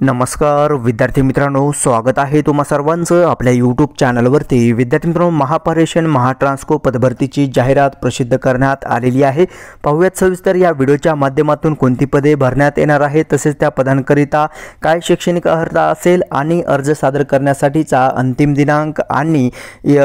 नमस्कार विद्यार्थी मित्रांनो, स्वागत आहे तुम्हा सर्वांचं आपल्या यूट्यूब चॅनलवरती। विद्यार्थी मित्रांनो, महापारेषण महाट्रान्सको पदभरतीची जाहिरात प्रसिद्ध करण्यात आलेली आहे। पाहूयात सविस्तर या व्हिडिओच्या माध्यमातून कोणती पदे भरण्यात येणार आहे, तसेच त्या पदांकरिता काय शैक्षणिक अर्हता असेल आणि अर्ज सादर करण्यासाठीचा अंतिम दिनांक आणि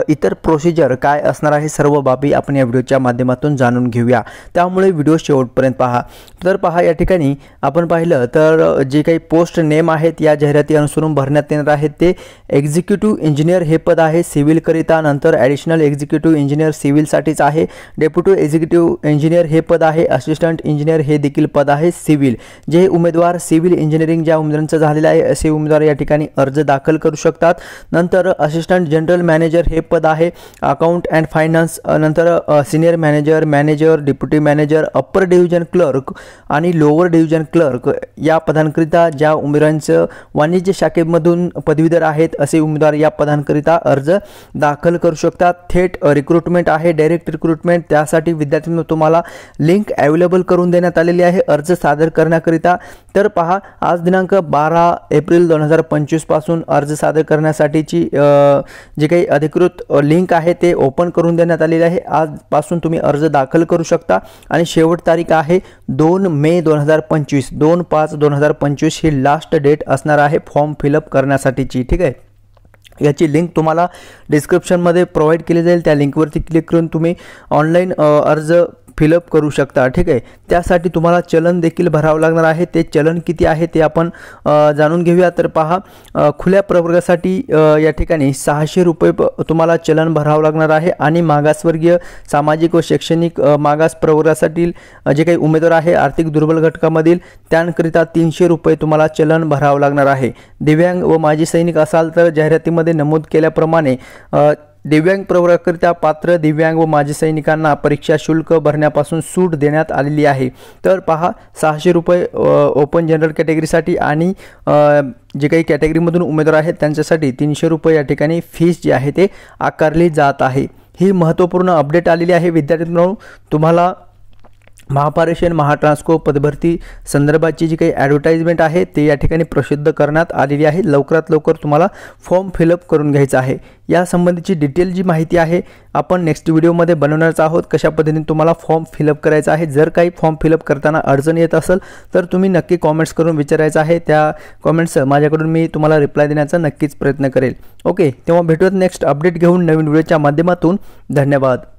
इतर प्रोसिजर काय असणार आहे, सर्व बाबी आपण या व्हिडिओच्या माध्यमातून जाणून घेऊया। त्यामुळे व्हिडिओ शेवटपर्यंत पहा। तर पहा, या ठिकाणी आपण पाहिलं तर जे काही पोस्ट नेम आहेत या जाहिराती अनुसरून भरण्यात येणार आहेत ते एक्झिक्युटिव्ह इंजिनियर हे पद आहे सिव्हिल करिता, नंतर ॲडिशनल एक्झिक्युटिव्ह इंजिनियर सिव्हिल साठीच आहे, डेप्युटी एक्झिक्युटिव्ह इंजिनियर हे पद आहे, असिस्टंट इंजिनियर हे देखील पद आहे सिव्हिल। जे उमेदवार सिव्हिल इंजिनिअरिंग ज्या उमेदवारांचं झालेलं आहे असे उमेदवार या ठिकाणी अर्ज दाखल करू शकतात। नंतर असिस्टंट जनरल मॅनेजर हे पद आहे, अकाउंट अँड फायनान्स, नंतर senior manager, manager, deputy manager, upper division clerk आणि लोअर डिव्हिजन क्लर्क या पदांकरिता ज्या उमेदवारांचं वाणिज्य शाखेमधून पदवीधर आहेत असे उमेदवार या पदांकरिता अर्ज दाखल करू शकतात। थेट रिक्रुटमेंट आहे, डायरेक्ट रिक्रुटमेंट। त्यासाठी विद्यार्थ्यांनो तुम्हाला लिंक अवेलेबल करून देण्यात आलेली आहे अर्ज सादर करण्याकरिता। तर पहा, आज दिनांक 12 एप्रिल 2025 पासून अर्ज सादर करण्यासाठीची जे काही अधिकृत लिंक आहे ते ओपन करून देण्यात आलेली आहे। आजपासून तुम्ही अर्ज दाखल करू शकता आणि शेवट तारीख आहे 2 मे 2025, 2/5/2025 ही लास्ट डेट असणार आहे फॉर्म फिलअप करण्यासाठीची। ठीक आहे, याची लिंक तुम्हाला डिस्क्रिप्शनमध्ये प्रोव्हाइड केली जाईल। त्या लिंकवरती क्लिक करून तुम्ही ऑनलाईन अर्ज फिलअप करू शकता। ठीक आहे, त्यासाठी तुम्हाला चलन देखील भरावं लागणार आहे। ते चलन किती आहे ते आपण जाणून घेऊया। तर पहा, खुल्या प्रवर्गासाठी या ठिकाणी 600 रुपये तुम्हाला चलन भरावं लागणार आहे आणि मागासवर्गीय सामाजिक व शैक्षणिक मागास प्रवर्गासाठी जे काही उमेदवार आहे आर्थिक दुर्बल घटकामधील त्यांकरिता 300 रुपये तुम्हाला चलन भरावं लागणार आहे। दिव्यांग व माजी सैनिक असाल तर जाहिरातीमध्ये नमूद केल्याप्रमाणे दिव्यांग प्रवर्गाकरिता पात्र दिव्यांग व माजी सैनिकांना परीक्षा शुल्क भरण्यापासून सूट देण्यात आलेली आहे। तर पहा, 600 रुपये ओपन जनरल कॅटेगरीसाठी आणि जे काही कॅटेगरीमधून उमेदवार आहेत त्यांच्यासाठी 300 रुपये या ठिकाणी फीस जी आहे ते आकारली जात आहे। ही महत्त्वपूर्ण अपडेट आलेली आहे विद्यार्थ्यांनो। तुम्हाला महापारेषण महाट्रान्सको पदभरती संदर्भाची जी काही ॲडव्हर्टाइजमेंट आहे ते या ठिकाणी प्रसिद्ध करण्यात आलेली आहे। लवकरात लवकर तुम्हाला फॉर्म फिलअप करून घ्यायचा आहे। या संबंधीची डिटेल जी माहिती आहे आपण नेक्स्ट व्हिडिओमध्ये बनवणारच आहोत, कशा पद्धतीने तुम्हाला फॉर्म फिलअप करायचा आहे। जर काही फॉर्म फिलअप करताना अडचण येत असेल तर तुम्ही नक्की कॉमेंट्स करून विचारायचं आहे। त्या कॉमेंट्स माझ्याकडून मी तुम्हाला रिप्लाय देण्याचा नक्कीच प्रयत्न करेल। ओके, तेव्हा भेटूयात नेक्स्ट अपडेट घेऊन नवीन व्हिडिओच्या माध्यमातून। धन्यवाद।